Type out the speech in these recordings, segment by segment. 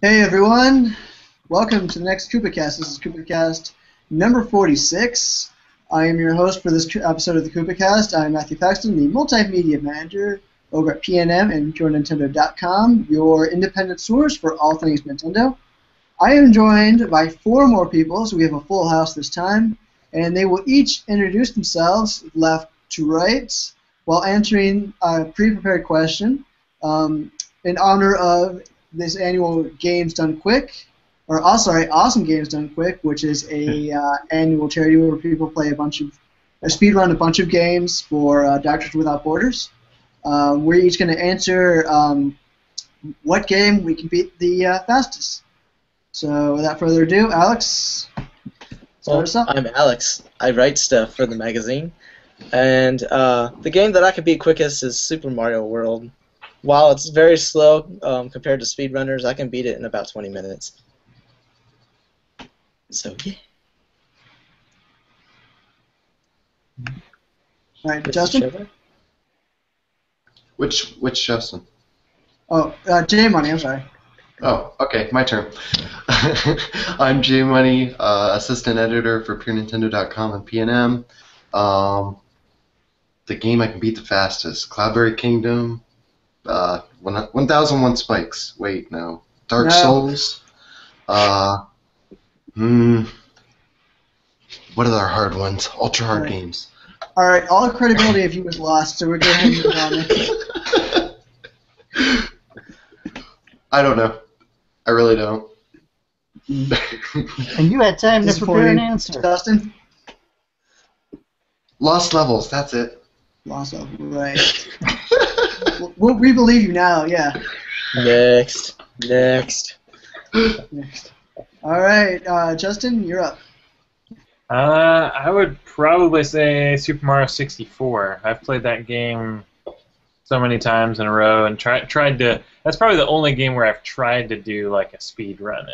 Hey everyone, welcome to the next Koopa Kast. This is Koopa Kast number 46. I am your host for this episode of the Koopa Kast. I'm Matthew Paxton, the multimedia manager over at PNM and PureNintendo.com, your independent source for all things Nintendo. I am joined by four more people, so we have a full house this time, and they will each introduce themselves left to right while answering a pre-prepared question in honor of this annual Games Done Quick, Awesome Games Done Quick, which is a annual charity where people play speed run a bunch of games for Doctors Without Borders. We're each going to answer what game we can beat the fastest. So without further ado, Alex, start us up. I'm Alex. I write stuff for the magazine, and the game that I can beat quickest is Super Mario World. While it's very slow compared to speedrunners, I can beat it in about 20 minutes. So, yeah. All right, Justin? Trevor? Which Justin? Oh, J Money, I'm sorry. Oh, okay, my turn. I'm J Money, assistant editor for PureNintendo.com and PNM. The game I can beat the fastest, Cloudberry Kingdom. 1001 Spikes. Wait, no. Dark Souls. What are our hard ones? Ultra hard games. All right, all credibility of you was lost, so we're going to move on. I don't know. I really don't. And you had time to prepare an answer. Dustin? Lost Levels, that's it. Lost Levels, right. We believe you now, yeah. Next. All right, Justin, you're up. I would probably say Super Mario 64. I've played that game so many times in a row and tried to. That's probably the only game where I've tried to do like a speed run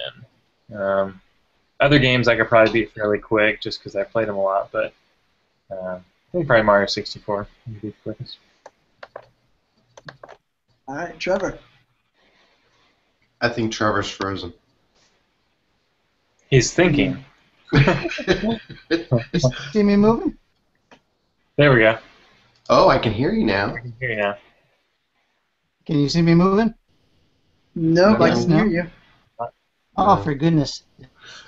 in. Other games I could probably beat fairly quick just because I played them a lot, but I think probably Mario 64 would be the quickest. All right, Trevor. I think Trevor's frozen. He's thinking. See me moving? There we go. Oh, I can hear you now. I can hear you now. Can you see me moving? Nope, I can No. hear you. Oh, for goodness.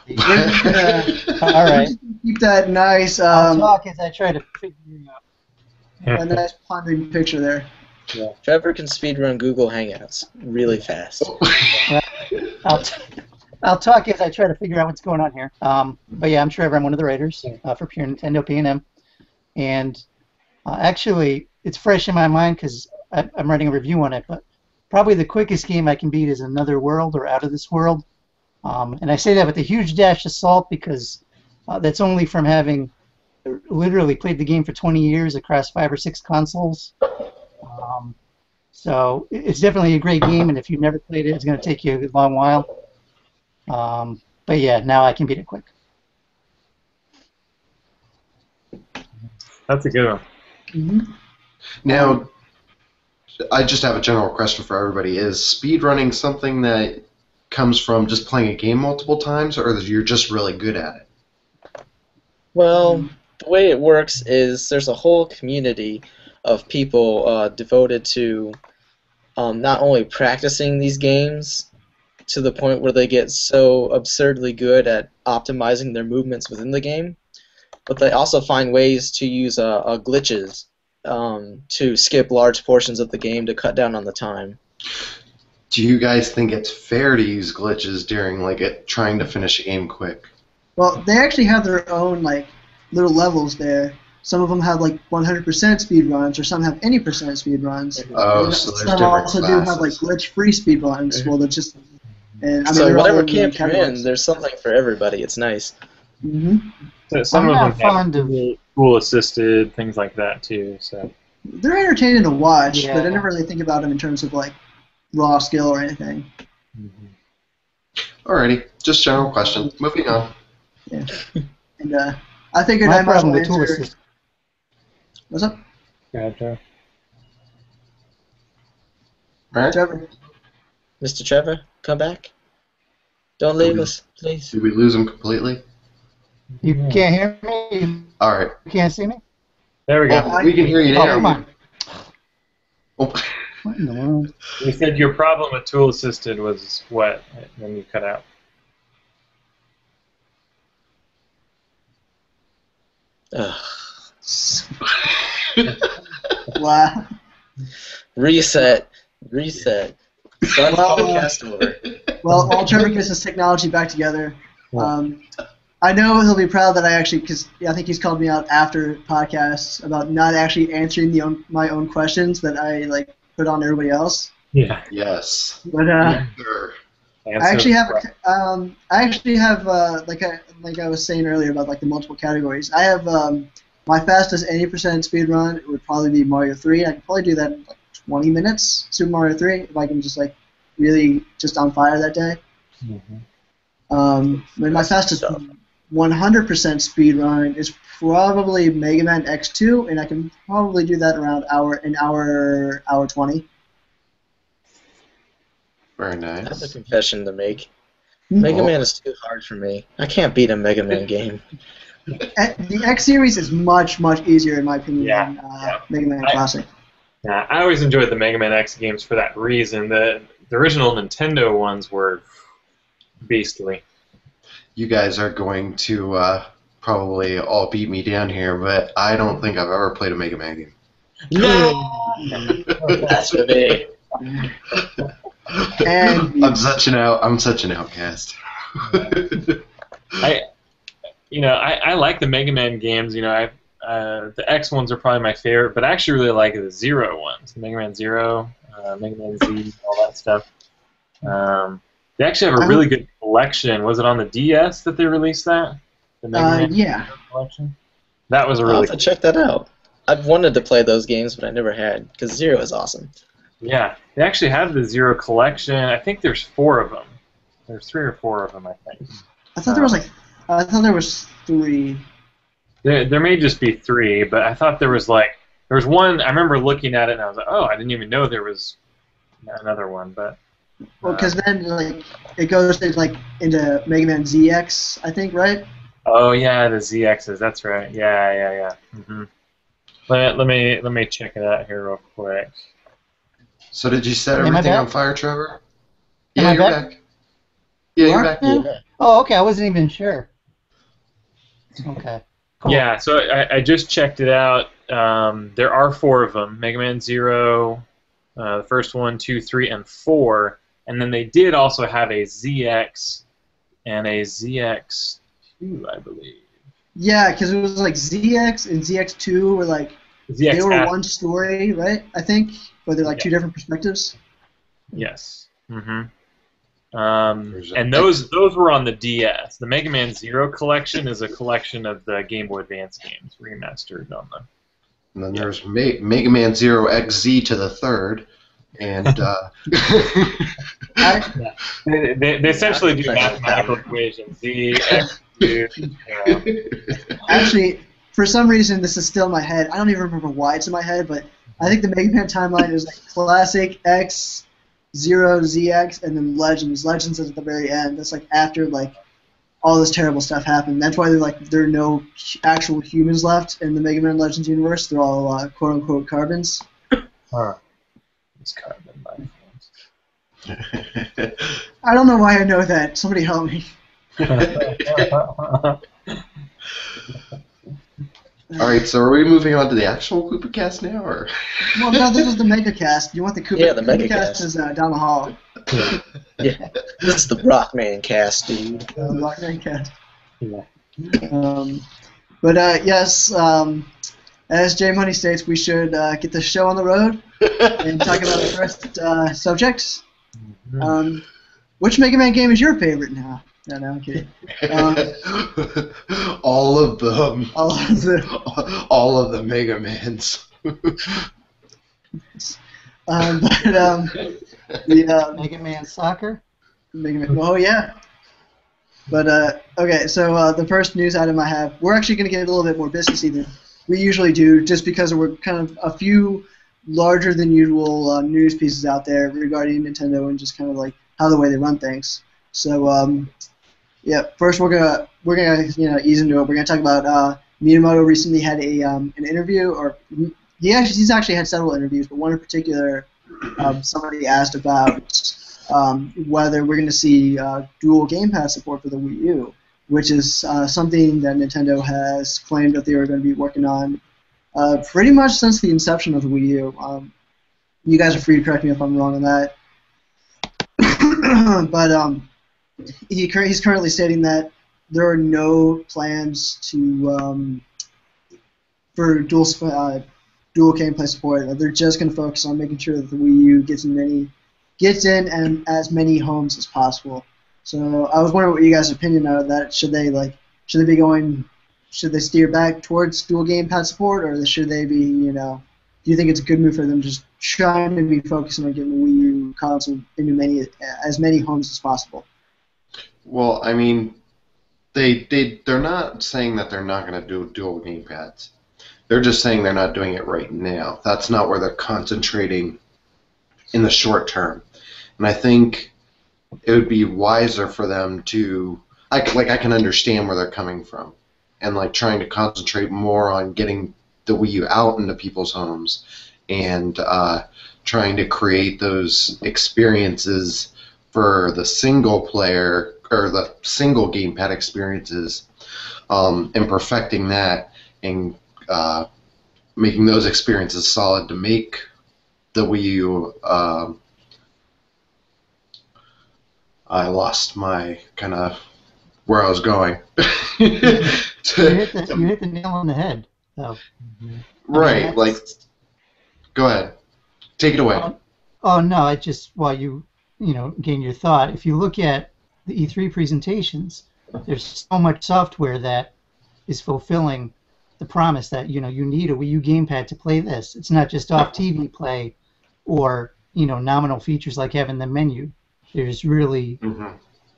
We're gonna All right. keep that nice, I'll talk as I try to figure it out. a nice pondering picture there. Yeah. Trevor can speedrun Google Hangouts really fast. I'll talk as I try to figure out what's going on here. But yeah, I'm Trevor. I'm one of the writers for Pure Nintendo P&M. And actually, it's fresh in my mind because I'm writing a review on it. But probably the quickest game I can beat is Another World or Out of This World. And I say that with a huge dash of salt because that's only from having literally played the game for 20 years across 5 or 6 consoles. So it's definitely a great game, and if you've never played it, it's going to take you a long while. But yeah, now I can beat it quick. That's a good one. Mm-hmm. Now, I just have a general question for everybody. Is speedrunning something that comes from just playing a game multiple times, or that you're just really good at it? Well, the way it works is there's a whole community of people devoted to not only practicing these games to the point where they get so absurdly good at optimizing their movements within the game, but they also find ways to use glitches to skip large portions of the game to cut down on the time. Do you guys think it's fair to use glitches during trying to finish a game quick? Well, they actually have their own little levels there. Some of them have 100% speed runs, or some have any percent speed runs. Oh, and so there's some different also classes. do have glitch-free speed runs. Well, they're just. And, I mean, So they're all whatever in camp you're in, categories. there's something for everybody. It's nice. Mm-hmm. So some I'm of not them fond have of- tool assisted things like that too. So They're entertaining to watch, Yeah. but I never really think about them in terms of raw skill or anything. Alrighty, just general question. Moving on. Yeah. And I figured My I might as problem well with tool answer. assist. What's up, gotcha. Alright. Trevor? Mr. Trevor, come back. Don't leave us, please. Did we lose him completely? You can't hear me? You All right. can't see me? There we go. Oh, we can hear you Oh, now. come on. Oh. What in the world? You said your problem with tool assisted was what? Then you cut out. Ugh. Wow. Reset. Start the Well, podcast over. Well, while Trevor gets his technology back together, I know he'll be proud that I actually, because I think he's called me out after podcasts about not actually answering my own questions that I put on everybody else. Yeah. Yes. But Sure. I actually have like I was saying earlier about the multiple categories. I have my fastest 80% speed run. It would probably be Mario 3. I could probably do that in 20 minutes. Super Mario 3 if I can just really just on fire that day. But my fastest 100% speed run is probably Mega Man X2, and I can probably do that around an hour 20. Very I have a nice. confession to make. Mega Man is too hard for me. I can't beat a Mega Man game. The X series is much easier in my opinion than Mega Man Classic. Yeah, I always enjoyed the Mega Man X games for that reason. The original Nintendo ones were beastly. You guys are going to probably all beat me down here, but I don't think I've ever played a Mega Man game. No! That's for me. And I'm such an outcast. I like the Mega Man games. The X ones are probably my favorite, but I actually really like the Zero ones. Mega Man Zero, Mega Man Z, all that stuff. They actually have a really good collection. Was it on the DS that they released that? The Mega Man yeah. collection? That was a I'll really have to check that out. I've wanted to play those games, but I never had, because Zero is awesome. Yeah, they actually have the Zero collection. I think there's 4 of them. There's 3 or 4 of them, I think. I thought there was 3. There may just be 3, but I thought there was one. I remember looking at it and I was like, oh, I didn't even know there was another one. But Well, because then it goes into Mega Man ZX, I think, right? oh yeah, the ZXs. That's right. Yeah. Mm-hmm. Let me check it out here real quick. So did you set Am I everything back? on fire, Trevor? Am Yeah, I you're back? back. Yeah, you're Are? back. Yeah. Oh, okay. I wasn't even sure. Okay. Cool. Yeah, so I just checked it out. There are 4 of them: Mega Man Zero, the first 1, 2, 3, and 4. And then they did also have a ZX and a ZX2, I believe. Yeah, because it was ZX and ZX2 were ZX they were had- one story, right? I think, but they're two different perspectives. Yes. Mm-hmm. There's a- And those were on the DS. The Mega Man Zero collection is a collection of the Game Boy Advance games remastered on them. And then there's Mega Man Zero XZ to the third, and They essentially do mathematical equations. Z, X, 2, Actually, for some reason, this is still in my head. I don't even remember why it's in my head, but I think the Mega Man timeline is Classic, X, Zero, ZX, and then Legends. Legends is at the very end. That's after all this terrible stuff happened. That's why there are no actual humans left in the Mega Man Legends universe. They're all quote unquote carbons. Huh. It's carbon by I don't know why I know that. Somebody help me. all right. So are we moving on to the actual Koopa Cast now, or? Well, no, this is the Mega Cast. You want the Koopa? Yeah, the Mega Koopa Cast Cast. is down the hall. Yeah. This is the Rockman cast, dude. Rockman Cast. Yeah. But yes, as J Money states, we should get the show on the road and talk about the first subjects. Which Mega Man game is your favorite now? No, I'm kidding. All of them. All of the, All of the Mega Mans. the Mega Man Soccer? Mega Man. Oh yeah. But okay, so the first news item I have, we're actually going to get a little bit more businessy than we usually do, just because we're kind of a few larger than usual news pieces out there regarding Nintendo and just kind of how the way they run things. So yeah, first we're gonna ease into it. We're gonna talk about Miyamoto recently had an interview, or he's actually had several interviews, but one in particular, somebody asked about whether we're gonna see dual gamepad support for the Wii U, which is something that Nintendo has claimed that they were going to be working on pretty much since the inception of the Wii U. You guys are free to correct me if I'm wrong on that. But he's currently stating that there are no plans to for dual gameplay support. They're just going to focus on making sure that the Wii U gets in and as many homes as possible. So I was wondering what you guys' opinion are of that. Should they steer back towards dual gamepad support, or should they be, do you think it's a good move for them just trying to be focusing on getting the Wii U console into as many homes as possible? Well, I mean, they're not saying that they're not going to do dual gamepads. They're just saying they're not doing it right now. That's not where they're concentrating in the short term. And I think it would be wiser for them to, I can understand where they're coming from, and trying to concentrate more on getting the Wii U out into people's homes, and trying to create those experiences for the single player or the single gamepad experiences, and perfecting that and making those experiences solid to make the Wii U. I lost my kind of where I was going. You hit the nail on the head, though. Right, go ahead. Take it away. Oh no, I just, while you gain your thought, if you look at the E3 presentations, there's so much software that is fulfilling the promise that you need a Wii U gamepad to play this. It's not just off TV play or nominal features like having the menu. There's really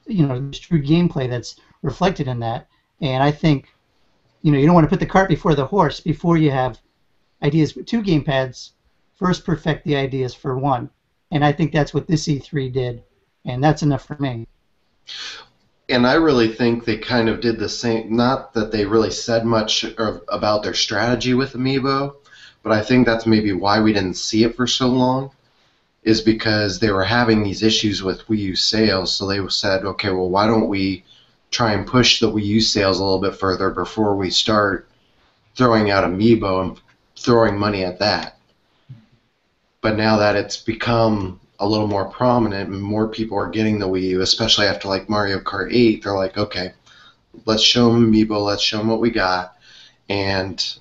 there's true gameplay that's reflected in that. And I think you don't want to put the cart before the horse. Before you have ideas with two gamepads, first perfect the ideas for one. And I think that's what this E3 did, and that's enough for me. And I really think they kind of did the same. Not that they really said much about their strategy with Amiibo, but I think that's maybe why we didn't see it for so long, is because they were having these issues with Wii U sales. So they said, okay, well, why don't we try and push the Wii U sales a little bit further before we start throwing out Amiibo and throwing money at that. But now that it's become a little more prominent and more people are getting the Wii U, especially after Mario Kart 8, they're like, okay, let's show them Amiibo, let's show them what we got. And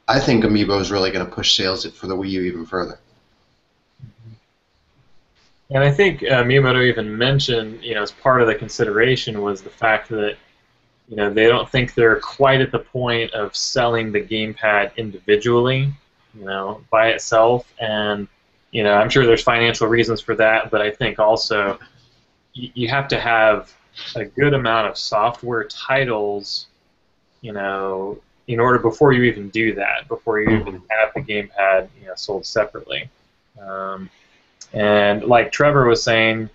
I think Amiibo is really going to push sales for the Wii U even further. And I think Miyamoto even mentioned, as part of the consideration was the fact that, they don't think they're quite at the point of selling the gamepad individually, by itself. And, I'm sure there's financial reasons for that, but I think also you have to have a good amount of software titles, in order before you even do that, before you even have the gamepad, sold separately. And like Trevor was saying,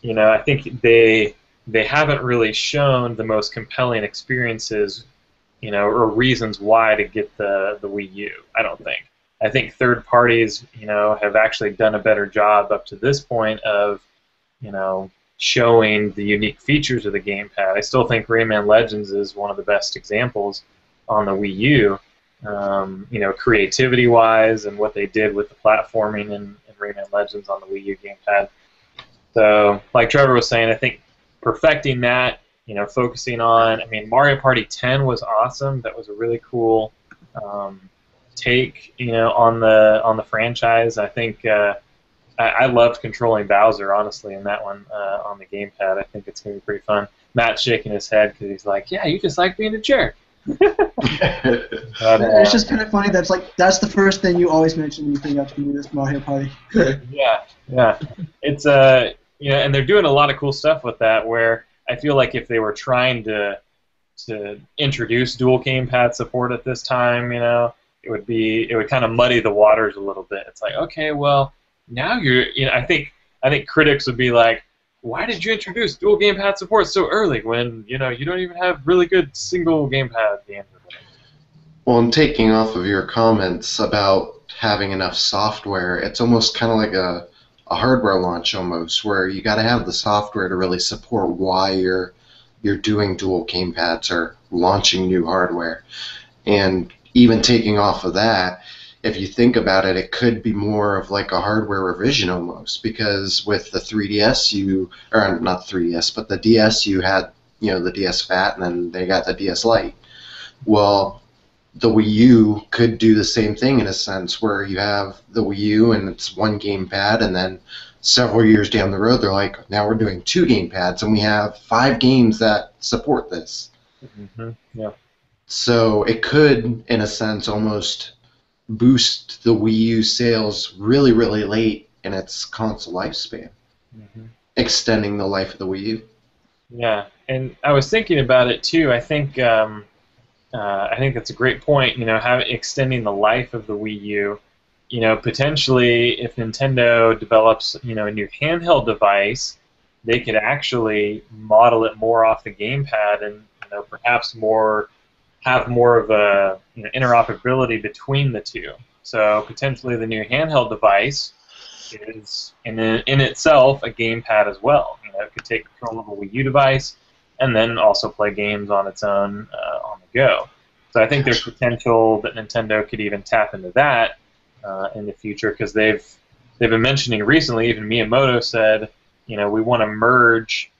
I think they haven't really shown the most compelling experiences, or reasons why to get the Wii U. I don't think. I think third parties, have actually done a better job up to this point of, showing the unique features of the gamepad. I still think Rayman Legends is one of the best examples on the Wii U. Creativity-wise and what they did with the platforming in Rayman Legends on the Wii U gamepad. So, like Trevor was saying, I think perfecting that, focusing on, Mario Party 10 was awesome. That was a really cool take, on the franchise. I think I loved controlling Bowser, honestly, in that one on the gamepad. I think it's going to be pretty fun. Matt's shaking his head because he's like, yeah, you just like being a jerk. It's just kind of funny. That's the first thing you always mention when you think of this Mario Party. Yeah. It's and they're doing a lot of cool stuff with that. Where I feel like if they were trying to introduce dual gamepad support at this time, it would kind of muddy the waters a little bit. It's like, okay, well, now I think critics would be like, why did you introduce dual gamepad support so early when you don't even have really good single gamepad games? Well, and taking off of your comments about having enough software, it's almost kind of like a hardware launch almost, where you got to have the software to really support why you're doing dual gamepads or launching new hardware. And even taking off of that, if you think about it, it could be more of like a hardware revision almost, because with the 3DS, or not 3DS, but the DS, you had, the DS Fat, and then they got the DS Lite. Well, the Wii U could do the same thing in a sense, where you have the Wii U and it's one gamepad, and then several years down the road, they're like, now we're doing two gamepads, and we have 5 games that support this. Mm-hmm. Yeah. So it could, in a sense, almost boost the Wii U sales really, really late in its console lifespan, extending the life of the Wii U. Yeah, and I was thinking about it too. I think that's a great point. Extending the life of the Wii U. Potentially, if Nintendo develops a new handheld device, they could actually model it more off the gamepad, and perhaps have more of a interoperability between the two. So potentially the new handheld device is in itself a gamepad as well. It could take control of a Wii U device and then also play games on its own on the go. So I think there's potential that Nintendo could even tap into that in the future, because they've been mentioning recently. Even Miyamoto said, we want to merge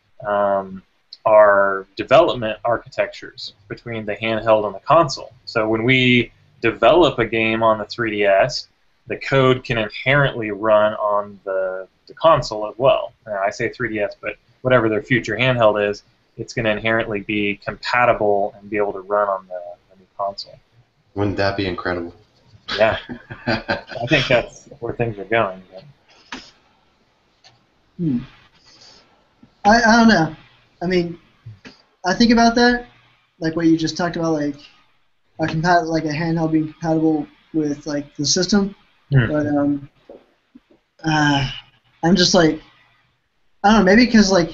our development architectures between the handheld and the console. So when we develop a game on the 3DS, the code can inherently run on the console as well. I say 3DS, but whatever their future handheld is, it's going to inherently be compatible and be able to run on the new console. Wouldn't that be incredible? Yeah. I think that's where things are going. I don't know. I mean, I think about that, like what you just talked about, like a handheld being compatible with like the system. But I'm just like, I don't know, maybe because like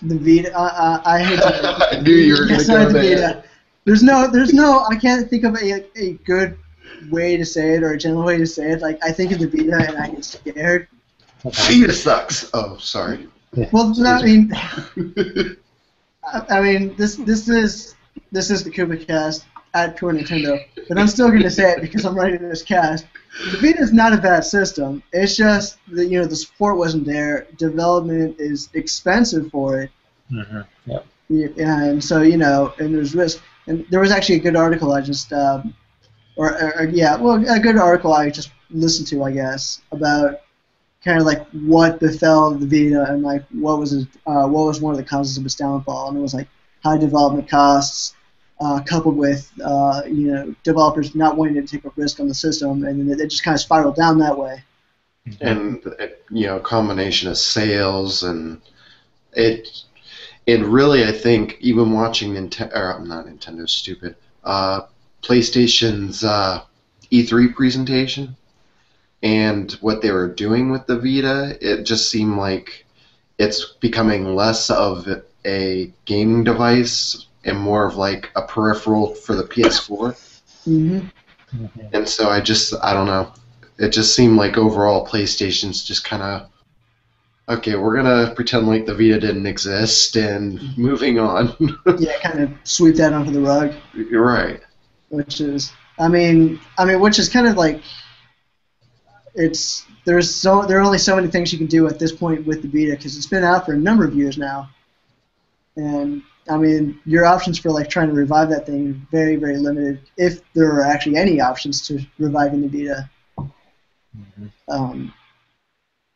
the Vita, I hate to. I knew you were going to go there. There's no, I can't think of a good way to say it or a general way to say it. Like I think of the Vita and I get scared. Vita sucks. Oh, sorry. Well, I mean, this is the Koopa Cast at Core Nintendo, but I'm still going to say it because I'm writing this cast. The Vita is not a bad system. It's just that the support wasn't there. Development is expensive for it. Yep. Yeah, and so and there's risk. And there was actually a good article I just a good article I just listened to, I guess, about kind of like what befell the Vita and like what was one of the causes of its downfall, and it was like high development costs, coupled with developers not wanting to take a risk on the system, and then it just kind of spiraled down that way. And a combination of sales, and it really, I think, even watching PlayStation's E3 presentation and what they were doing with the Vita, it just seemed like it's becoming less of a gaming device and more of like a peripheral for the PS4. And so I don't know. It just seemed like overall PlayStation's just kind of, okay, we're going to pretend like the Vita didn't exist and moving on. Yeah, kind of sweep that under the rug. You're right. Which is, which is kind of like, there are only so many things you can do at this point with the Vita because it's been out for a number of years now, and your options for like trying to revive that thing are very, very limited, if there are actually any options to reviving the Vita.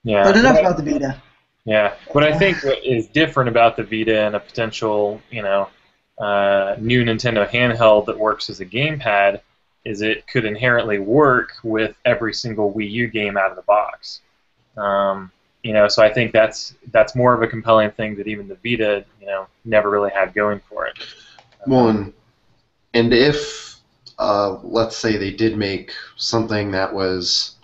Yeah. But enough about the Vita. Yeah, what I think is different about the Vita and a potential, new Nintendo handheld that works as a gamepad is it could inherently work with every single Wii U game out of the box. So I think that's more of a compelling thing that even the Vita, never really had going for it. Well, and if let's say they did make something that was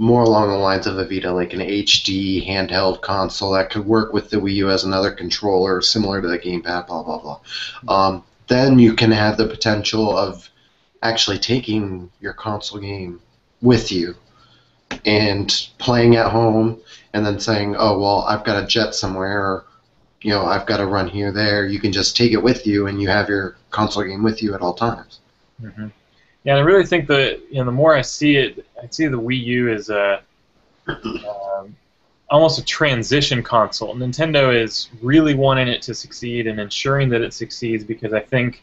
more along the lines of a Vita, like an HD handheld console that could work with the Wii U as another controller, similar to the gamepad, blah, blah, blah. Then you can have the potential of actually taking your console game with you and playing at home and then saying, oh, well, I've got to jet somewhere, or, I've got to run here, there. You can just take it with you, and you have your console game with you at all times. Mm-hmm. Yeah, and I really think that the more I see it, I see the Wii U as almost a transition console. Nintendo is really wanting it to succeed and ensuring that it succeeds because I think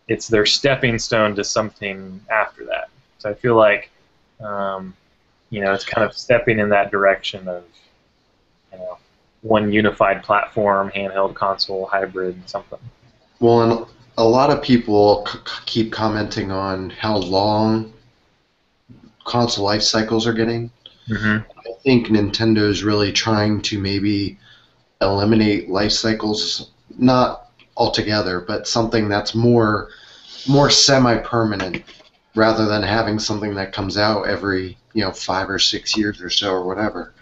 it's their stepping stone to something after that. So I feel like it's kind of stepping in that direction of one unified platform, handheld console, hybrid, something. Well, and a lot of people keep commenting on how long console life cycles are getting. Mm-hmm. I think Nintendo's really trying to maybe eliminate life cycles, not altogether, but something that's more semi-permanent, rather than having something that comes out every 5 or 6 years or so or whatever.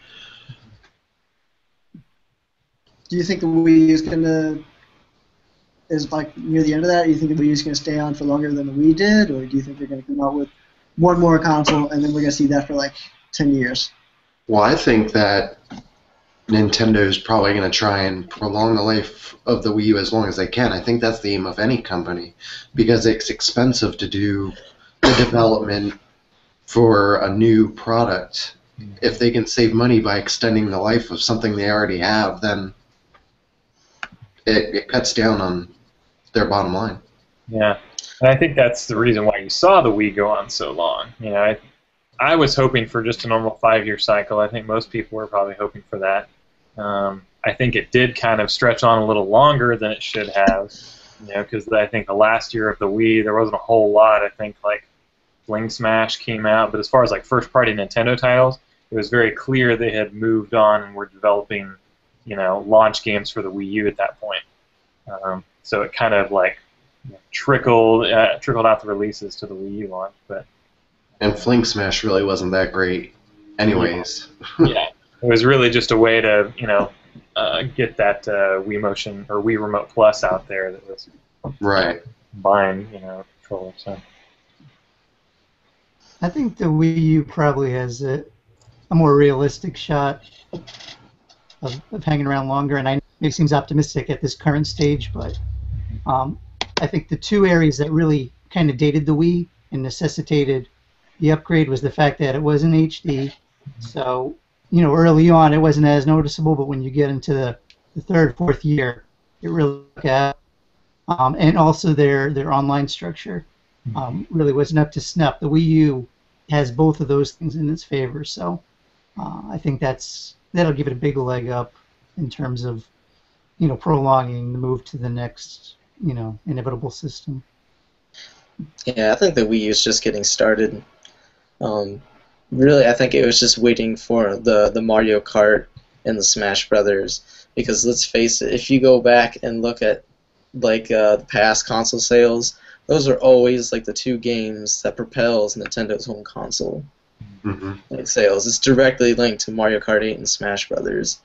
Do you think the Wii is like near the end of that? Do you think the Wii U is going to stay on for longer than the Wii did, or do you think they're going to come out with one more console and then we're going to see that for like 10 years? Well, I think that Nintendo's probably going to try and prolong the life of the Wii U as long as they can. I think that's the aim of any company because it's expensive to do the development for a new product. If they can save money by extending the life of something they already have, then it cuts down on their bottom line. Yeah, and I think that's the reason why you saw the Wii go on so long. I was hoping for just a normal 5-year cycle. I think most people were probably hoping for that. I think it did kind of stretch on a little longer than it should have, because I think the last year of the Wii, there wasn't a whole lot. I think like Fling Smash came out, but as far as like first-party Nintendo titles, it was very clear they had moved on and were developing, launch games for the Wii U at that point. So it kind of like trickled out the releases to the Wii U launch, but. And Fling Smash really wasn't that great, anyways. Yeah, it was really just a way to get that Wii Motion or Wii Remote Plus out there that was right. Combined, controller. So. I think the Wii U probably has a more realistic shot of hanging around longer, and I know it seems optimistic at this current stage, but I think the two areas that really kind of dated the Wii and necessitated the upgrade was the fact that it was in HD. So, early on it wasn't as noticeable, but when you get into the third, fourth year, it really got. And also their online structure really wasn't up to snuff. The Wii U has both of those things in its favor, so I think that'll give it a big leg up in terms of prolonging the move to the next inevitable system. Yeah, I think the Wii U is just getting started. Really, I think it was just waiting for the Mario Kart and the Smash Brothers, because let's face it, if you go back and look at the past console sales, those are always like the two games that propels Nintendo's home console sales. It's directly linked to Mario Kart 8 and Smash Brothers,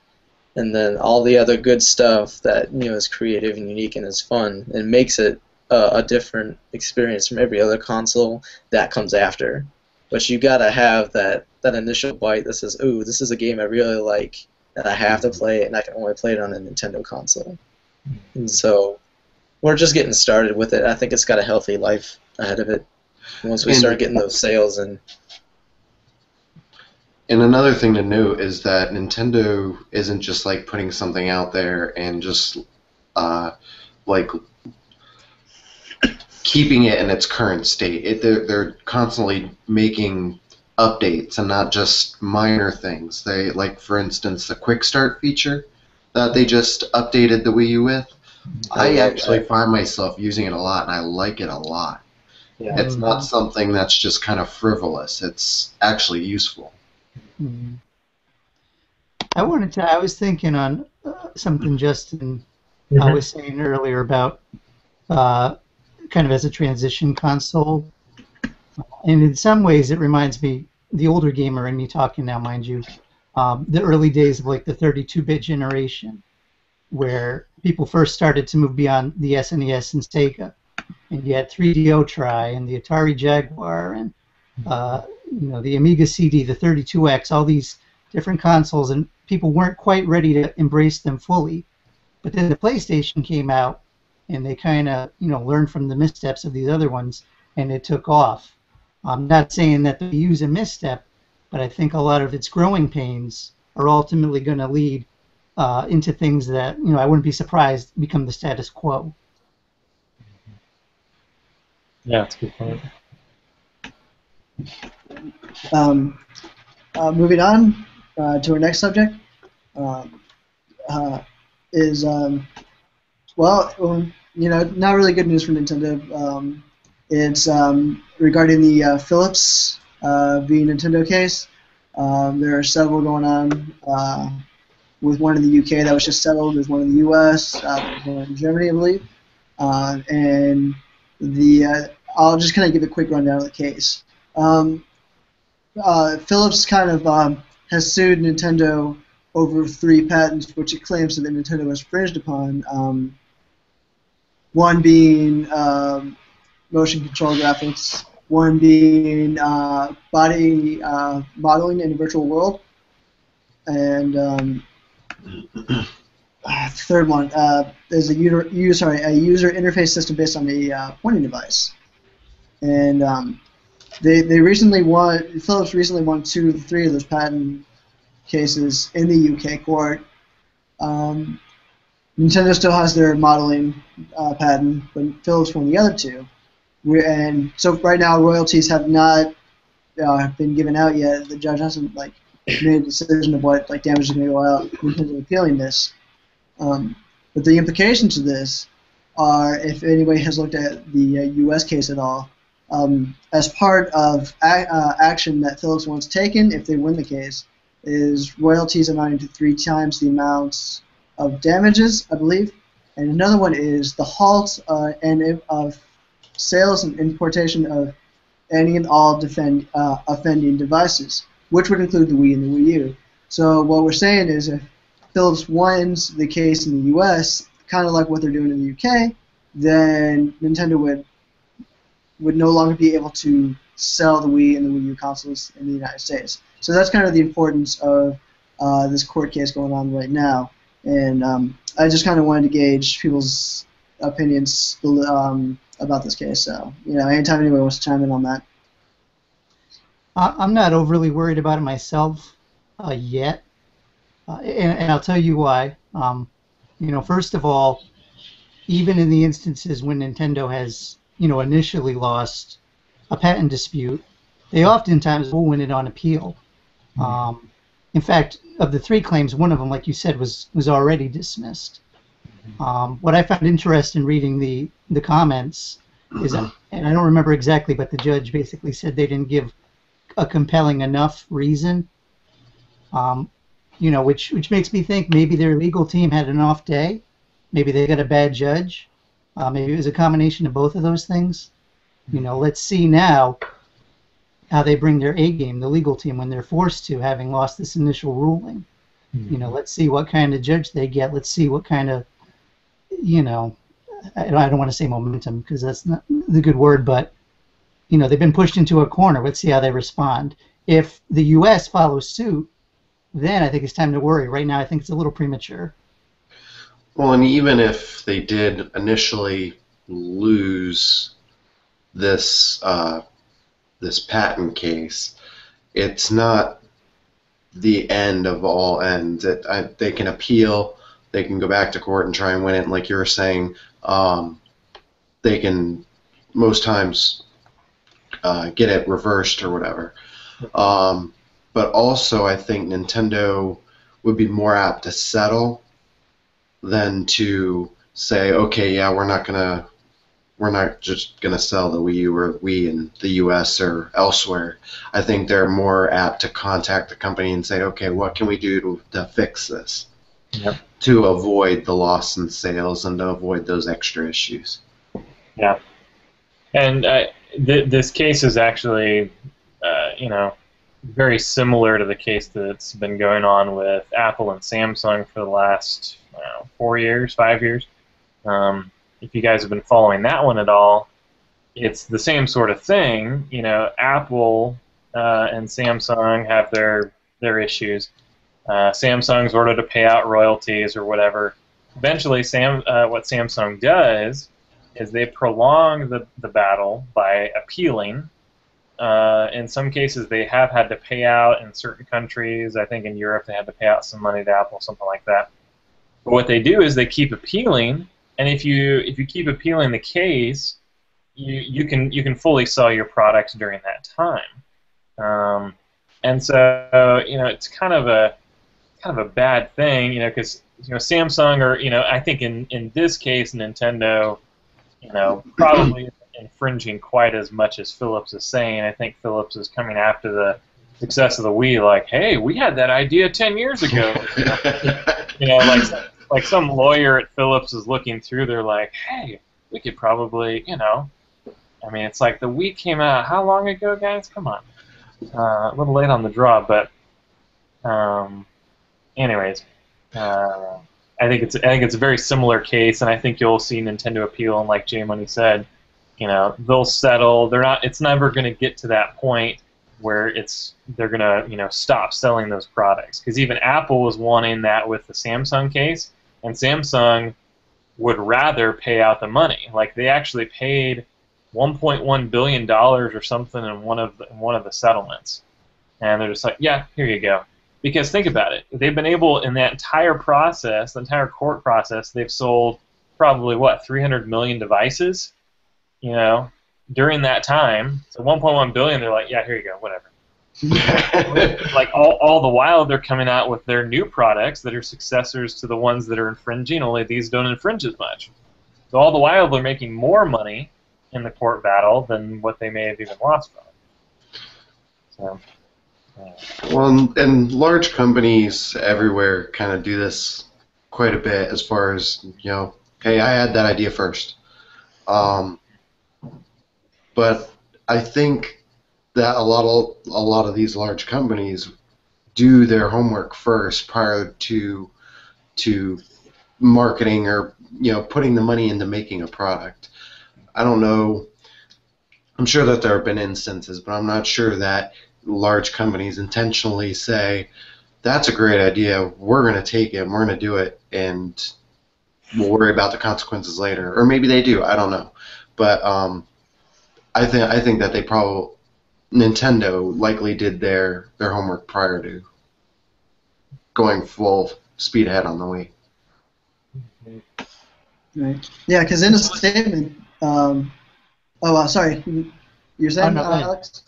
and then all the other good stuff that is creative and unique and is fun and makes it a different experience from every other console that comes after. But you gotta have that initial bite that says, "Ooh, this is a game I really like, and I have to play it, and I can only play it on a Nintendo console." And so we're just getting started with it. I think it's got a healthy life ahead of it once we start getting those sales in. And another thing to note is that Nintendo isn't just like putting something out there and just like keeping it in its current state. They're constantly making updates and not just minor things. They, like, for instance, the Quick Start feature that they just updated the Wii U with. I actually find myself using it a lot, and I like it a lot. Yeah. It's not something that's just kind of frivolous. It's actually useful. Mm-hmm. I was thinking on something Justin was saying earlier about kind of as a transition console, and in some ways it reminds me the older gamer in me talking now, mind you, the early days of like the 32-bit generation, where people first started to move beyond the SNES and Sega, and you had 3DO Tri and the Atari Jaguar and the Amiga CD, the 32X, all these different consoles, and people weren't quite ready to embrace them fully. But then the PlayStation came out, and they kind of learned from the missteps of these other ones, and it took off. I'm not saying that the Wii U's a misstep, but I think a lot of its growing pains are ultimately going to lead into things that I wouldn't be surprised become the status quo. Yeah, that's a good point. Moving on to our next subject is not really good news for Nintendo. It's regarding the Philips v. Nintendo case. There are several going on with one in the UK that was just settled. There's one in the US, there's one in Germany, I believe. And I'll just kind of give a quick rundown of the case. Philips kind of has sued Nintendo over 3 patents, which it claims that Nintendo has infringed upon. One being motion control graphics, one being body modeling in a virtual world, and third one is a user interface system based on a pointing device. And they recently won. Philips recently won 2 of the 3 of those patent cases in the UK court. Nintendo still has their modeling patent, but Philips won the other 2. And so right now royalties have not been given out yet. The judge hasn't made a decision of what damage is going to go out. Nintendo appealing this. But the implications of this are, if anybody has looked at the U.S. case at all, as part of action that Philips wants taken, if they win the case, is royalties amounting to 3 times the amounts of damages, I believe. And another one is the halt of sales and importation of any and all offending devices, which would include the Wii and the Wii U. So what we're saying is if Philips wins the case in the U.S., kind of like what they're doing in the UK, then Nintendo would no longer be able to sell the Wii and the Wii U consoles in the United States. So that's kind of the importance of this court case going on right now. And I just kind of wanted to gauge people's opinions about this case. So, anytime anybody wants to chime in on that. I'm not overly worried about it myself yet. And I'll tell you why. First of all, even in the instances when Nintendo has, initially lost a patent dispute, they oftentimes will win it on appeal. In fact, of the 3 claims, one of them, like you said, was already dismissed. What I found interesting in reading the comments is, and I don't remember exactly, but the judge basically said they didn't give a compelling enough reason. Which makes me think maybe their legal team had an off day, maybe they got a bad judge, maybe it was a combination of both of those things. Let's see now how they bring their A game, the legal team, when they're forced to, having lost this initial ruling. Let's see what kind of judge they get. Let's see what kind of, I don't want to say momentum because that's not the good word, but they've been pushed into a corner. Let's see how they respond. If the U.S. follows suit, then I think it's time to worry. Right now, I think it's a little premature. Well, and even if they did initially lose this this patent case, it's not the end of all ends. They can appeal. They can go back to court and try and win it. And like you were saying, they can most times get it reversed or whatever. But also, I think Nintendo would be more apt to settle than to say, okay, yeah, we're not just gonna sell the Wii U or Wii in the U.S. or elsewhere. I think they're more apt to contact the company and say, okay, what can we do to fix this? Yep. To avoid the loss in sales and to avoid those extra issues. Yeah. And this case is actually, very similar to the case that's been going on with Apple and Samsung for the last 4 years, 5 years. If you guys have been following that one at all, it's the same sort of thing. Apple and Samsung have their issues. Samsung's ordered to pay out royalties or whatever. Eventually, what Samsung does is they prolong the battle by appealing. In some cases, they have had to pay out in certain countries. I think in Europe they had to pay out some money to Apple, something like that. But what they do is they keep appealing, and if you keep appealing the case, you can fully sell your product during that time. And so it's kind of a bad thing, because Samsung or I think in this case Nintendo, probably isn't infringing quite as much as Philips is saying. I think Philips is coming after the success of the Wii, like, hey, we had that idea 10 years ago. Like some lawyer at Philips is looking through, they're like, hey, we could probably, it's like the Wii came out how long ago, guys? Come on. A little late on the draw, but anyways, I think it's a very similar case, and I think you'll see Nintendo appeal, and like J Money said, they'll settle. It's never going to get to that point where they're going to stop selling those products, because even Apple was wanting that with the Samsung case, and Samsung would rather pay out the money. Like they actually paid $1.1 billion or something in one of the settlements, and they're just like, yeah, here you go. Because think about it, they've been able, in that entire process, the entire court process, they've sold probably 300 million devices, during that time. So 1.1 billion, they're like, yeah, here you go, whatever. Like all the while, they're coming out with their new products that are successors to the ones that are infringing. Only these don't infringe as much. So all the while, they're making more money in the court battle than what they may have even lost from it. So. Well, and large companies everywhere kind of do this quite a bit as far as, hey, I had that idea first. But I think that a lot of these large companies do their homework first prior to marketing or putting the money into making a product. I don't know. I'm sure that there have been instances, but I'm not sure that large companies intentionally say, that's a great idea, we're going to take it and we're going to do it, and we'll worry about the consequences later. Or maybe they do, I don't know. But I think that Nintendo likely did their homework prior to going full speed ahead on the Wii. Right. Yeah, because in a statement, sorry, you're saying, Alex?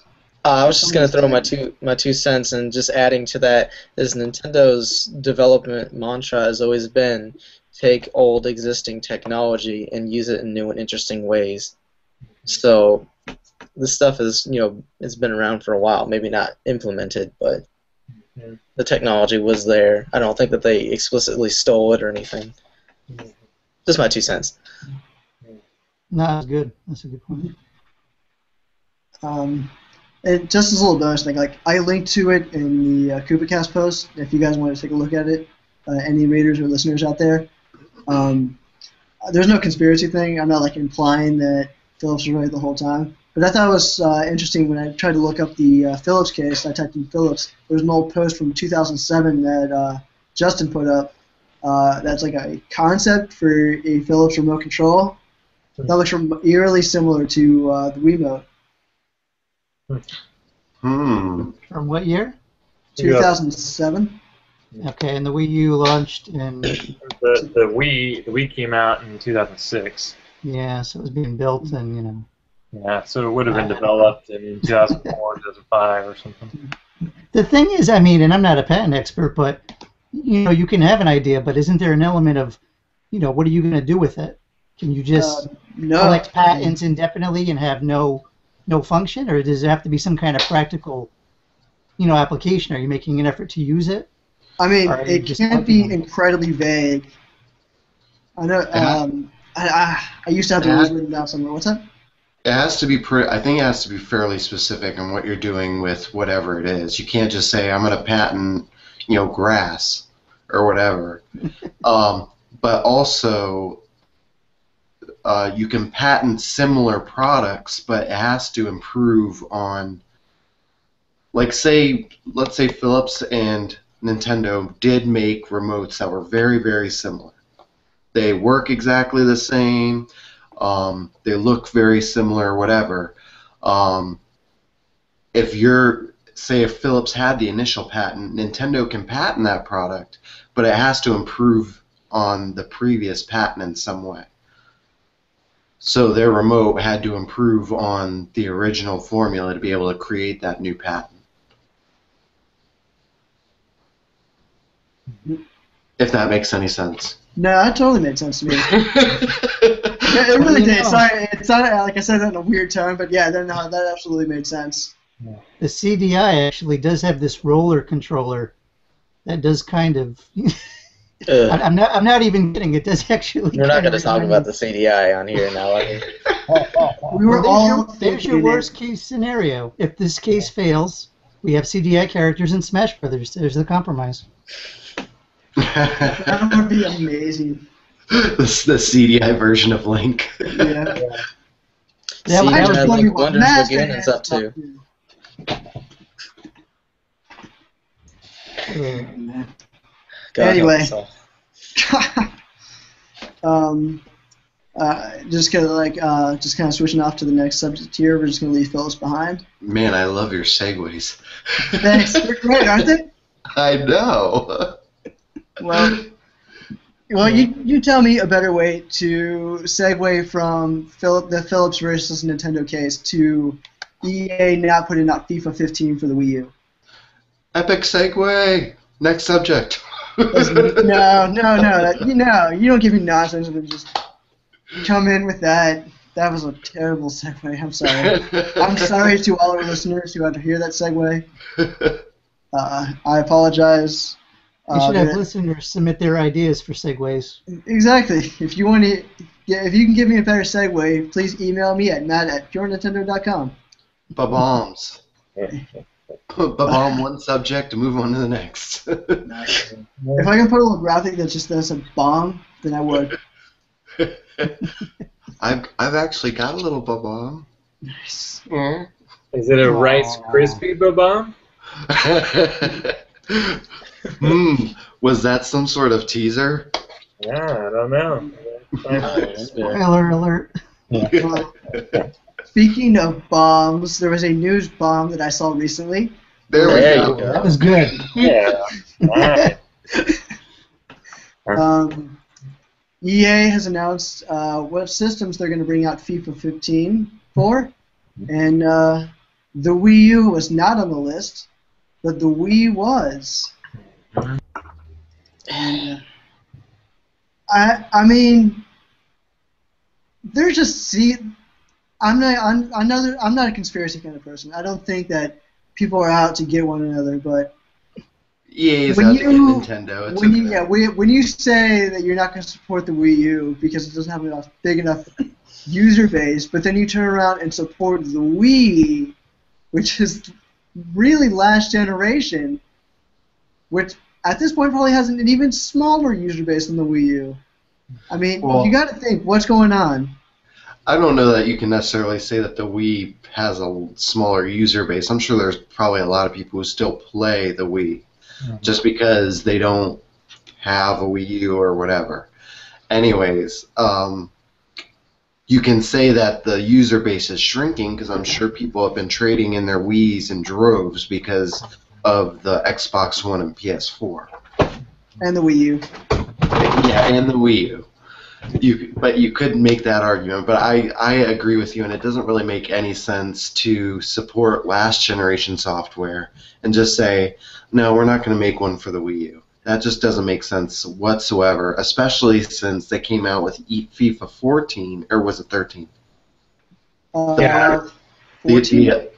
I was just going to throw my two cents, and just adding to that is Nintendo's development mantra has always been take old existing technology and use it in new and interesting ways. So this stuff is, it's been around for a while, maybe not implemented, but the technology was there. I don't think that they explicitly stole it or anything. Just my 2 cents. No, that's good. That's a good point. Just as a little bonus thing, like I linked to it in the Koopa Kast post. If you guys want to take a look at it, any readers or listeners out there, there's no conspiracy thing. I'm not implying that Philips was right the whole time. But I thought it was interesting when I tried to look up the Philips case. I typed in Philips. There was an old post from 2007 that Justin put up. That's like a concept for a Philips remote control. That looks eerily similar to the Wiimote. From what year? 2007. Okay, and the Wii U launched in... The Wii came out in 2006. Yeah, so it was being built and, Yeah, so it would have been developed in 2004, 2005 or something. The thing is, and I'm not a patent expert, but, you can have an idea, but isn't there an element of, what are you going to do with it? Can you just collect patents indefinitely and have no function, or does it have to be some kind of practical, application? Are you making an effort to use it? It can't be incredibly vague. I know. I used to have the rules written down somewhere. What's that? It has to be. I think it has to be fairly specific on what you're doing with whatever it is. You can't just say I'm going to patent, grass or whatever. But also, you can patent similar products, but it has to improve on. Like let's say Philips and Nintendo did make remotes that were very, very similar. They work exactly the same. They look very similar, whatever. If Philips had the initial patent, Nintendo can patent that product, but it has to improve on the previous patent in some way. So their remote had to improve on the original formula to be able to create that new patent. If that makes any sense. No, that totally made sense to me. It really did. Sorry, it sounded like I said that in a weird tone, but yeah, no, that absolutely made sense. The CDI actually does have this roller controller that does kind of. I'm not even kidding. It does actually. We're not going to talk about the CDI on here now, are we? We were there's your worst case scenario. If this case fails, we have CDI characters in Smash Brothers. There's the compromise. That would be amazing. The CDI version of Link. Yeah. See, I just wonder what wonders what Ganon's up to. God Anyway. help us all. Just kind of switching off to the next subject here. We're just gonna leave Phyllis behind. Man, I love your segues. Thanks. They're great, aren't they? I know. Well, you tell me a better way to segue from the Philips versus Nintendo case to EA not putting out FIFA 15 for the Wii U. Epic segue. Next subject. No. You don't give me nonsense and just come in with that. That was a terrible segue. I'm sorry. I'm sorry to all our listeners who had to hear that segue. I apologize. You should have listeners submit their ideas for segues. Exactly. If you can give me a better segue, please email me at matt@purenintendo.com. Ba-bombs. Ba-bomb one subject to move on to the next. Nice. If I can put a little graphic that just says a bomb, then I would. I've actually got a little ba-bomb. Nice. Is it a Rice Krispie bomb? Was that some sort of teaser? Yeah, I don't know. Spoiler alert. Speaking of bombs, there was a news bomb that I saw recently. There we go. That was good. Yeah. EA has announced what systems they're going to bring out FIFA 15 for, and the Wii U was not on the list, but the Wii was. And I mean, they're just I'm not a conspiracy kind of person. I don't think that people are out to get one another, but EA is out to get Nintendo. When you say that you're not going to support the Wii U because it doesn't have enough big enough user base, but then you turn around and support the Wii, which is really last generation, which at this point probably has an even smaller user base than the Wii U. I mean, you got to think what's going on. I don't know that you can necessarily say that the Wii has a smaller user base. I'm sure there's probably a lot of people who still play the Wii, just because they don't have a Wii U or whatever. Anyways, you can say that the user base is shrinking because I'm sure people have been trading in their Wiis in droves because of the Xbox One and PS4. And the Wii U. Yeah, and the Wii U. But you could make that argument. But I agree with you, and it doesn't really make any sense to support last generation software and just say, no, we're not going to make one for the Wii U. That just doesn't make sense whatsoever, especially since they came out with FIFA 14, or was it 13? Yeah. 14?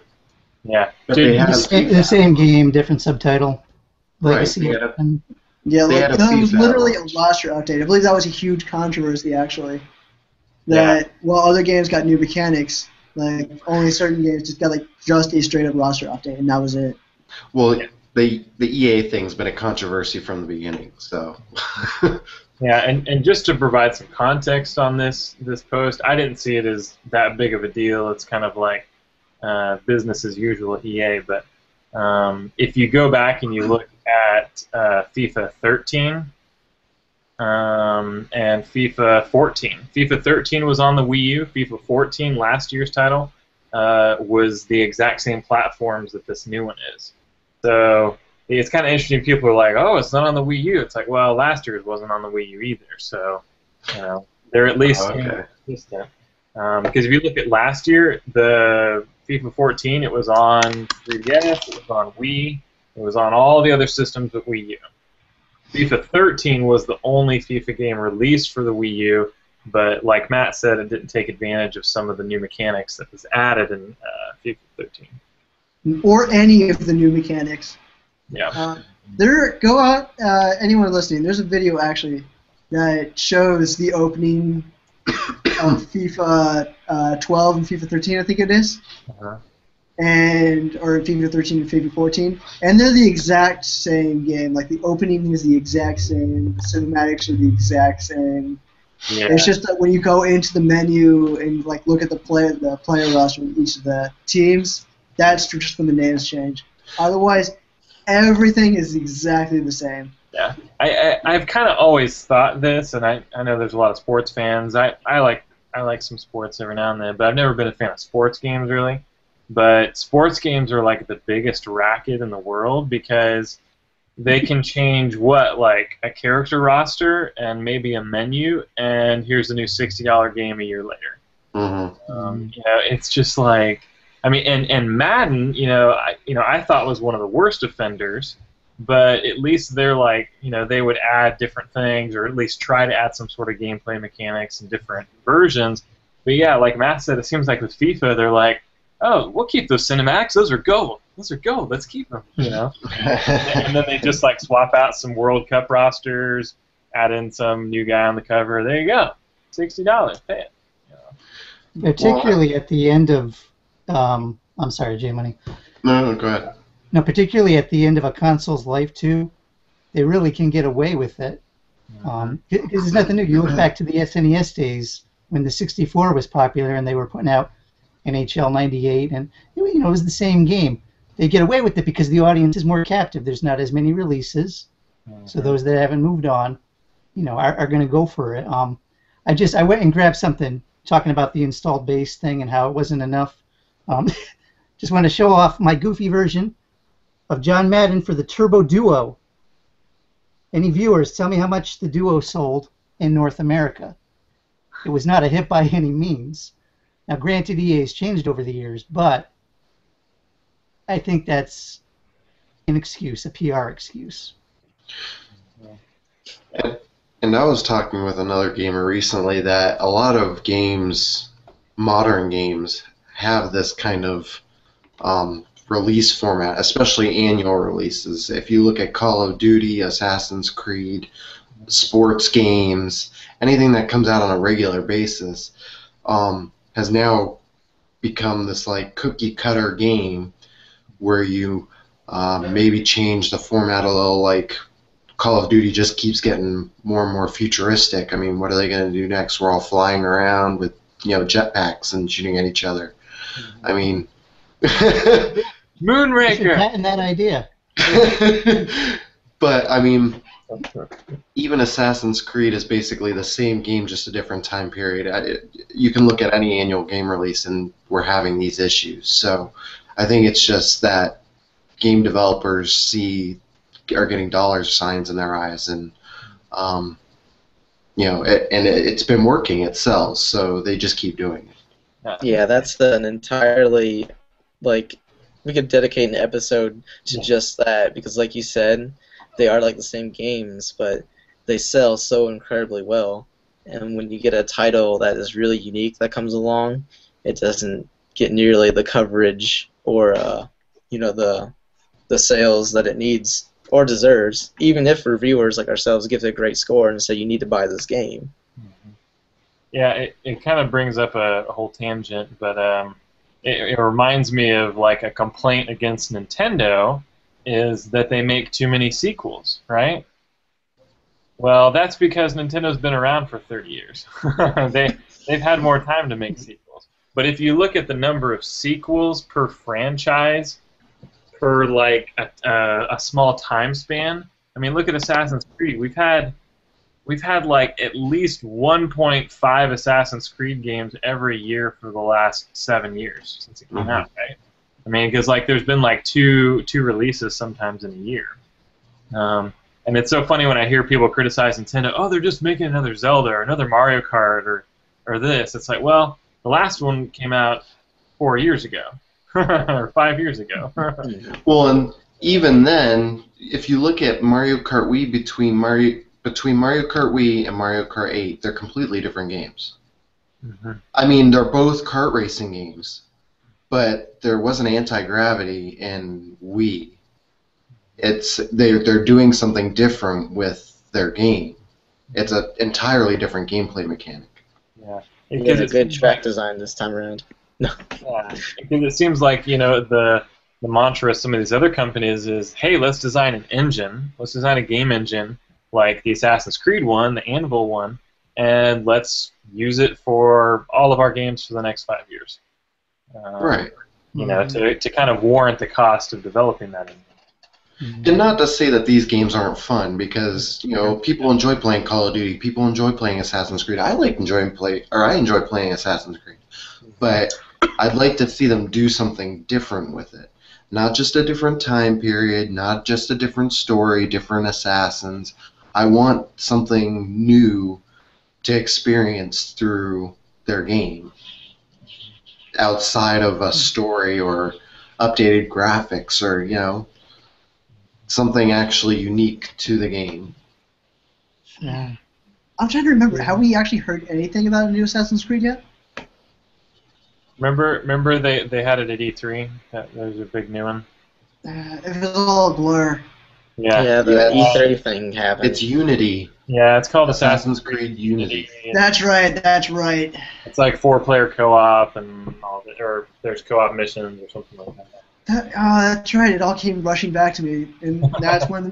Yeah. But they had The same game, different subtitle. Legacy. Right, Yeah, They had a that was FIFA literally a launch. last year update. I believe that was a huge controversy, actually. That while other games got new mechanics, Like only certain games just got like just a straight up roster update, and that was it. Well, the EA thing's been a controversy from the beginning, so. Yeah, and just to provide some context on this post, I didn't see it as that big of a deal. It's kind of like business as usual at EA. But if you go back and you look at FIFA 13 and FIFA 14, FIFA 13 was on the Wii U. FIFA 14, last year's title, was the exact same platforms that this new one is. So it's kind of interesting. People are like, "Oh, it's not on the Wii U." It's like, well, last year's wasn't on the Wii U either. So, they're at least consistent. Because if you look at last year, the FIFA 14, it was on 3DS, it was on Wii, it was on all the other systems but Wii U. FIFA 13 was the only FIFA game released for the Wii U, but like Matt said, it didn't take advantage of some of the new mechanics that was added in FIFA 13. Or any of the new mechanics. Yeah. Go out, anyone listening, there's a video actually that shows the opening of FIFA 12 and FIFA 13, I think it is. Uh-huh. Or FIFA 13 and FIFA 14, and they're the exact same game. Like the opening is the exact same, the cinematics are the exact same. Yeah. It's just that when you go into the menu and like look at the player roster of each of the teams, that's just when the names change. Otherwise, everything is exactly the same. Yeah, I've kind of always thought this, and I know there's a lot of sports fans. I like some sports every now and then, but I've never been a fan of sports games really. But sports games are like the biggest racket in the world because they can change like a character roster and maybe a menu, and here's a new $60 game a year later. Mm-hmm. It's just like, I mean, and Madden, I thought was one of the worst offenders, but at least they're like, they would add different things or at least try to add some sort of gameplay mechanics and different versions. But yeah, like Matt said, it seems like with FIFA, they're like, oh, we'll keep those cinematics. Those are gold. Let's keep them. And then they just like swap out some World Cup rosters, add in some new guy on the cover. There you go, $60. Pay it. Particularly at the end of, I'm sorry, J Money. No, go ahead. No, particularly at the end of a console's life too, they really can get away with it. Because it's nothing new. You look back to the SNES days when the 64 was popular and they were putting out NHL 98, and it was the same game. They get away with it because the audience is more captive. There's not as many releases, so those that haven't moved on, are going to go for it. I went and grabbed something talking about the installed base thing and how it wasn't enough. Just want to show off my goofy version of John Madden for the Turbo Duo. Any viewers, tell me how much the Duo sold in North America. It was not a hit by any means. Now, granted, EA has changed over the years, but I think that's an excuse, a PR excuse. And I was talking with another gamer recently that a lot of games, modern games, have this kind of release format, especially annual releases. If you look at Call of Duty, Assassin's Creed, sports games, anything that comes out on a regular basis, has now become this like cookie cutter game where you maybe change the format a little. Like Call of Duty just keeps getting more and more futuristic. I mean, what are they going to do next? We're all flying around with jetpacks and shooting at each other. I mean, Moonraker. Patent that idea. But I mean, even Assassin's Creed is basically the same game, just a different time period. You can look at any annual game release, and we're having these issues. So I think it's just that game developers are getting dollar signs in their eyes, and it's been working. It sells, so they just keep doing it. Yeah, that's an entirely we could dedicate an episode to just that because, like you said, they are like the same games, but they sell so incredibly well. And when you get a title that is really unique that comes along, it doesn't get nearly the coverage or the sales that it needs or deserves, even if reviewers like ourselves give it a great score and say you need to buy this game. Yeah, it kind of brings up a whole tangent, but it reminds me of like a complaint against Nintendo is that they make too many sequels, right? Well, that's because Nintendo's been around for 30 years. They've had more time to make sequels. But if you look at the number of sequels per franchise per like a small time span, I mean, look at Assassin's Creed. We've had like at least 1.5 Assassin's Creed games every year for the last 7 years since it came out, right? I mean, because like there's been like two releases sometimes in a year. And it's so funny when I hear people criticize Nintendo. Oh, they're just making another Zelda or another Mario Kart or this. It's like, well, the last one came out 4 years ago or 5 years ago. Well, and even then, if you look at Mario Kart Wii between Mario Kart Wii and Mario Kart 8, they're completely different games. I mean, they're both kart racing games, but there wasn't anti-gravity in Wii. They're doing something different with their game. It's an entirely different gameplay mechanic. Yeah, You get a good track design this time around. Yeah, because it seems like the mantra of some of these other companies is, hey, let's design an engine, let's design a game engine like the Assassin's Creed one, the Anvil one, and let's use it for all of our games for the next 5 years. Right. To kind of warrant the cost of developing that engine. And not to say that these games aren't fun, because people enjoy playing Call of Duty, people enjoy playing Assassin's Creed. I enjoy playing Assassin's Creed, but I'd like to see them do something different with it. Not just a different time period, not just a different story, different assassins. I want something new to experience through their game, outside of a story or updated graphics or something actually unique to the game. Yeah. I'm trying to remember. Have we actually heard anything about a new Assassin's Creed yet? Remember they had it at E3? That was a big new one. It was all a blur. Yeah, the E3 thing happened. It's Unity. Yeah, it's called Assassin's Creed Unity. That's right. It's like 4-player co-op and all that, or there's co-op missions or something like that. That's right. It all came rushing back to me, and that's when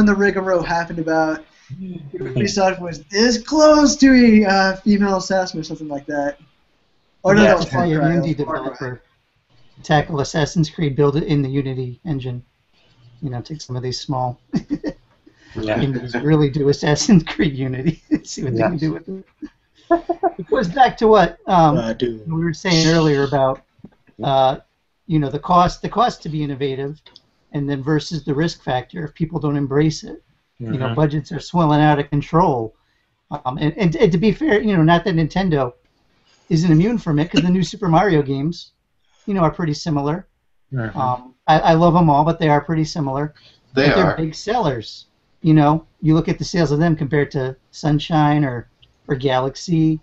the rigmarole happened about Ubisoft was this close to a female assassin or something like that. Or no, That's why a Unity developer tackle Assassin's Creed, build it in the Unity engine. Take some of these small games, really do Assassin's Creed Unity. See what they can do with it. It goes back to what we were saying earlier about the cost to be innovative, and then versus the risk factor if people don't embrace it. Budgets are swelling out of control, and to be fair, not that Nintendo isn't immune from it, because the new Super Mario games, are pretty similar. I love them all, but they are pretty similar. They're big sellers. You look at the sales of them compared to Sunshine or Galaxy,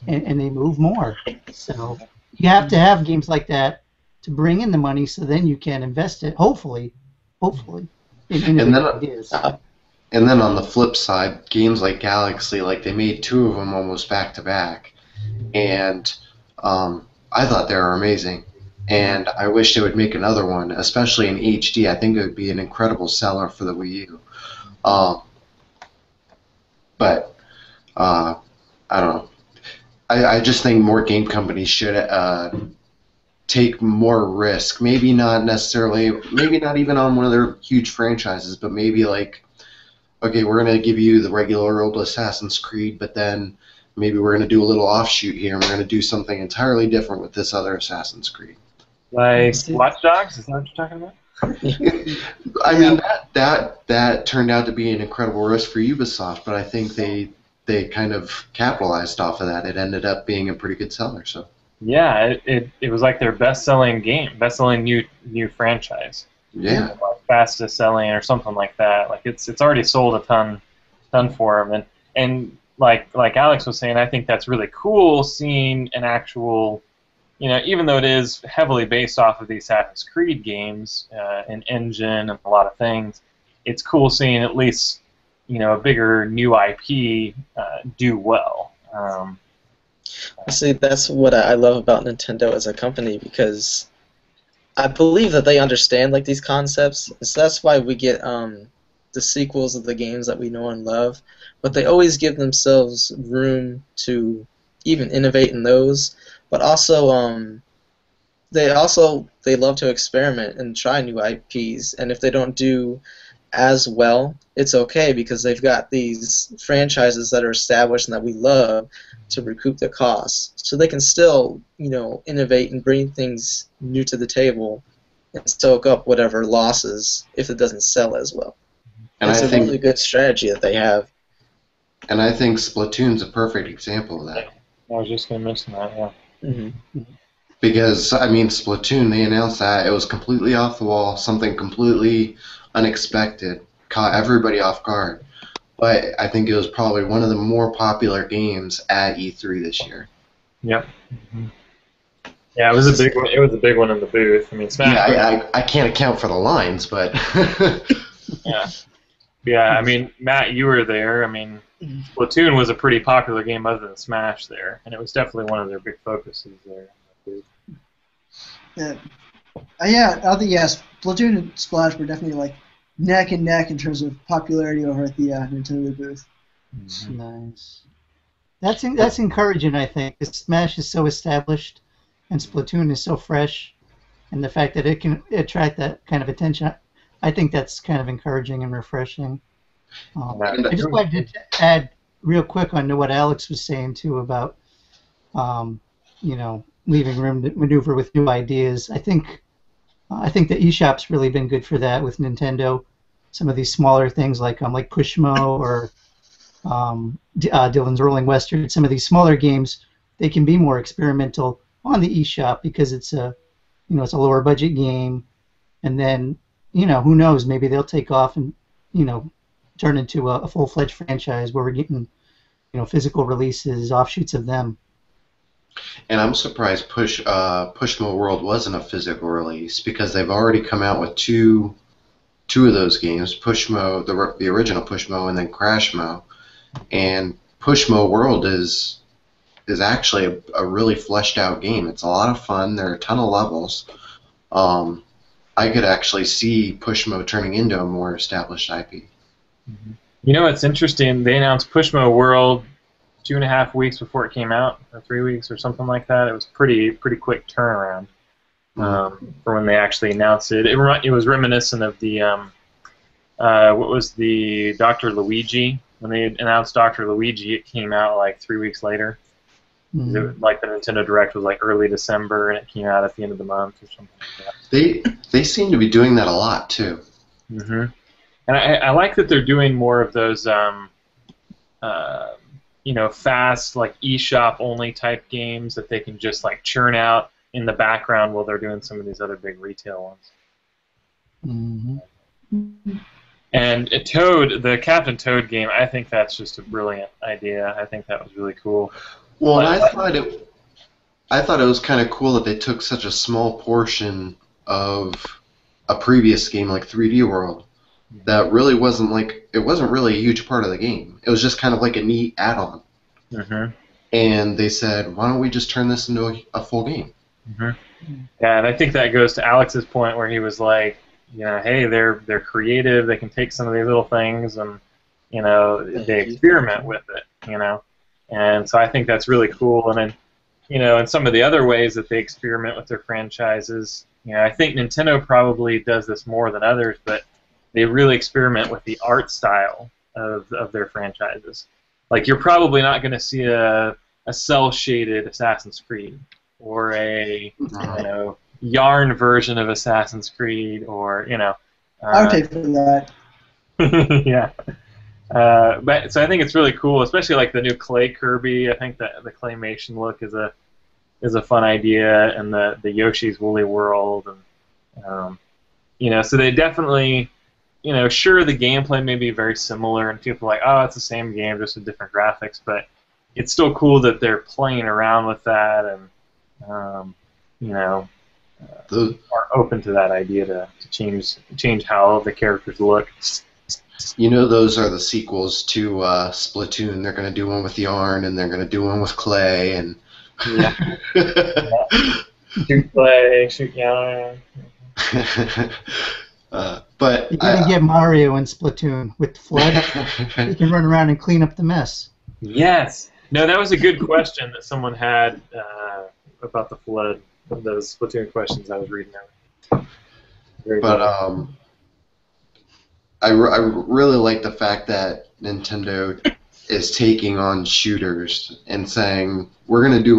and they move more. So you have to have games like that to bring in the money, so then you can invest it, hopefully, in ideas. And then on the flip side, games like Galaxy, like they made 2 of them almost back to back, and I thought they were amazing. And I wish they would make another one, especially in HD. I think it would be an incredible seller for the Wii U. But I don't know. I just think more game companies should take more risk. Maybe not even on one of their huge franchises, but maybe like, okay, we're going to give you the regular old Assassin's Creed, but then maybe we're going to do a little offshoot here, and we're going to do something entirely different with this other Assassin's Creed. Like Watch Dogs? Is that what you're talking about? I mean, that turned out to be an incredible risk for Ubisoft, but I think they kind of capitalized off of that. It ended up being a pretty good seller. So yeah, it was like their best-selling game, best-selling new franchise. Yeah, like fastest selling or something like that. Like it's already sold a ton for them, and like Alex was saying, I think that's really cool seeing an actual. Even though it is heavily based off of the Assassin's Creed games, an engine and a lot of things, it's cool seeing at least, a bigger new IP do well. See, that's what I love about Nintendo as a company, because I believe that they understand like these concepts. So that's why we get the sequels of the games that we know and love. But they always give themselves room to even innovate in those. But also they love to experiment and try new IPs. And if they don't do as well, it's okay, because they've got these franchises that are established and that we love to recoup the costs. So they can still, innovate and bring things new to the table and soak up whatever losses if it doesn't sell as well. And It's I a think really good strategy that they have. and I think Splatoon's a perfect example of that. I was just going to mention that, yeah. Mm-hmm. Because, I mean, Splatoon, they announced that it was completely off the wall, something completely unexpected, caught everybody off guard. But I think it was probably one of the more popular games at E3 this year. Yep. Mm-hmm. Yeah, it was a big one. It was a big one in the booth. I mean, Smash. Yeah, I can't account for the lines, but yeah. I mean, Matt, you were there. I mean, Splatoon was a pretty popular game other than Smash there, and it was definitely one of their big focuses there. Yeah, Splatoon and Splash were definitely like neck and neck in terms of popularity over at the Nintendo booth. Nice. That's encouraging, I think. The Smash is so established, and Splatoon is so fresh, and the fact that it can attract that kind of attention, I think that's kind of encouraging and refreshing. I just wanted to add real quick on to what Alex was saying too about, leaving room to maneuver with new ideas. I think the eShop's really been good for that with Nintendo. Some of these smaller things like Pushmo or Dylan's Rolling Western, some of these smaller games, they can be more experimental on the eShop because it's a lower budget game, and then who knows, maybe they'll take off and turn into a full-fledged franchise where we're getting physical releases, offshoots of them. And I'm surprised Pushmo World wasn't a physical release, because they've already come out with two of those games, Pushmo, the original Pushmo, and then Crashmo. And Pushmo World is actually a really fleshed out game. It's a lot of fun. There are a ton of levels. I could actually see Pushmo turning into a more established IP. You know what's interesting? They announced Pushmo World 2.5 weeks before it came out, or 3 weeks, or something like that. It was pretty quick turnaround for when they actually announced it. It was reminiscent of the what was the Dr. Luigi. When they announced Dr. Luigi, it came out like 3 weeks later. Like the Nintendo Direct was like early December, and it came out at the end of the month or something like that. They seem to be doing that a lot too. Mm-hmm. And I like that they're doing more of those, fast, like eShop only type games that they can just like churn out in the background while they're doing some of these other big retail ones. And Toad, the Captain Toad game, I think that's just a brilliant idea. I think that was really cool. Well, and I thought it was kind of cool that they took such a small portion of a previous game like 3D World that really wasn't really a huge part of the game. It was just kind of like a neat add-on. And they said, why don't we just turn this into a full game? Yeah, and I think that goes to Alex's point where he was like, hey, they're creative. They can take some of these little things and they experiment with it. And so I think that's really cool. And then and some of the other ways that they experiment with their franchises, I think Nintendo probably does this more than others, but they really experiment with the art style of their franchises. Like, you're probably not going to see a cel-shaded Assassin's Creed or a yarn version of Assassin's Creed, or I would take for that. Yeah. But so I think it's really cool, especially like the new Clay Kirby. I think that the claymation look is a fun idea, and the Yoshi's Woolly World, and so they definitely, sure, the gameplay may be very similar, and people are like, oh, it's the same game, just with different graphics, but it's still cool that they're playing around with that, and are open to that idea to change how the characters look. You know those are the sequels to Splatoon. They're going to do one with yarn, and they're going to do one with clay, and Yeah. Shoot clay, shoot yarn. But You're gonna get Mario in Splatoon with Flood. He can run around and clean up the mess. Yes. No, that was a good question that someone had about the flood. Those Splatoon questions I was reading out. Very But good. I really like the fact that Nintendo is taking on shooters and saying we're going to do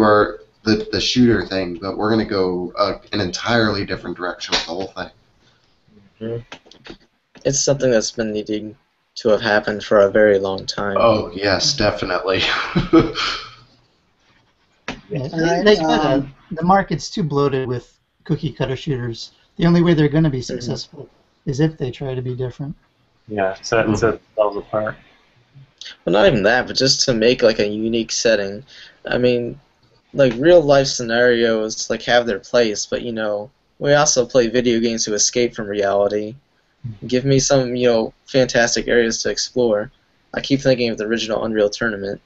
the shooter thing, but we're going to go an entirely different direction with the whole thing. Mhm. It's something that's been needing to have happened for a very long time. Oh yes, definitely. Yeah, Alright, they gotta, the market's too bloated with cookie cutter shooters. The only way they're going to be successful is if they try to be different. Yeah, set themselves apart. Well, not even that, but just to make like a unique setting. I mean, like real life scenarios like have their place, but you know, we also play video games to escape from reality. Give me some, you know, fantastic areas to explore. I keep thinking of the original Unreal Tournament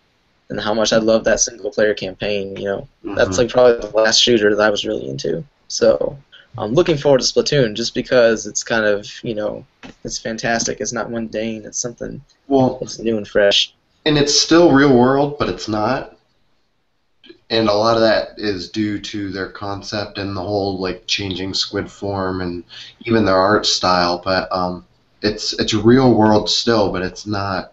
and how much I love that single player campaign, you know. That's like probably the last shooter that I was really into. So I'm looking forward to Splatoon just because it's kind of, you know, it's fantastic. It's not mundane. It's something it's new and fresh. And it's still real world, but it's not. And a lot of that is due to their concept and the whole like changing squid form and even their art style. But it's real world still, but it's not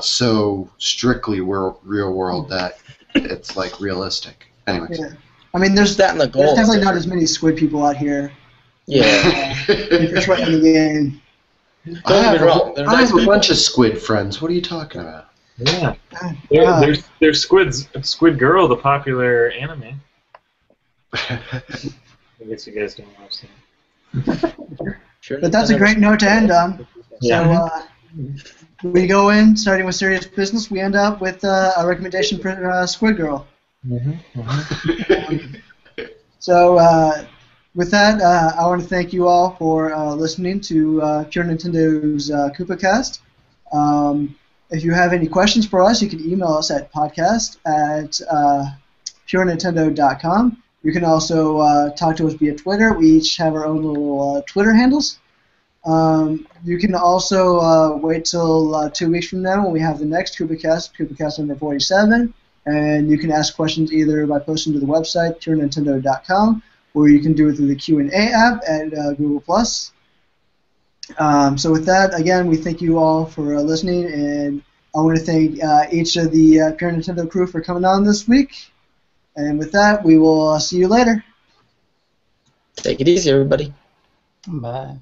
so strictly real world that it's like realistic. Anyways. Yeah. I mean, there's That and the goal. definitely not as many squid people out here. Yeah. If you're sweating the game. Don't get me wrong. They're I nice have a people. bunch of squid friends. What are you talking about? Yeah. Uh, There's Squid Girl, the popular anime. I guess you guys don't watch that. Sure, But that's a great note to end on. Yeah. So we go in, starting with serious business. We end up with a recommendation for Squid Girl. So with that, I want to thank you all for listening to Pure Nintendo's Koopa Kast. If you have any questions for us, you can email us at podcast@purenintendo.com. You can also talk to us via Twitter. We each have our own little Twitter handles. You can also wait till 2 weeks from now when we have the next Koopa Kast number 47, and you can ask questions either by posting to the website, purenintendo.com, or you can do it through the Q&A app at Google+. So with that, again, we thank you all for listening, and I want to thank each of the Pure Nintendo crew for coming on this week. And with that, we will see you later. Take it easy, everybody. Bye.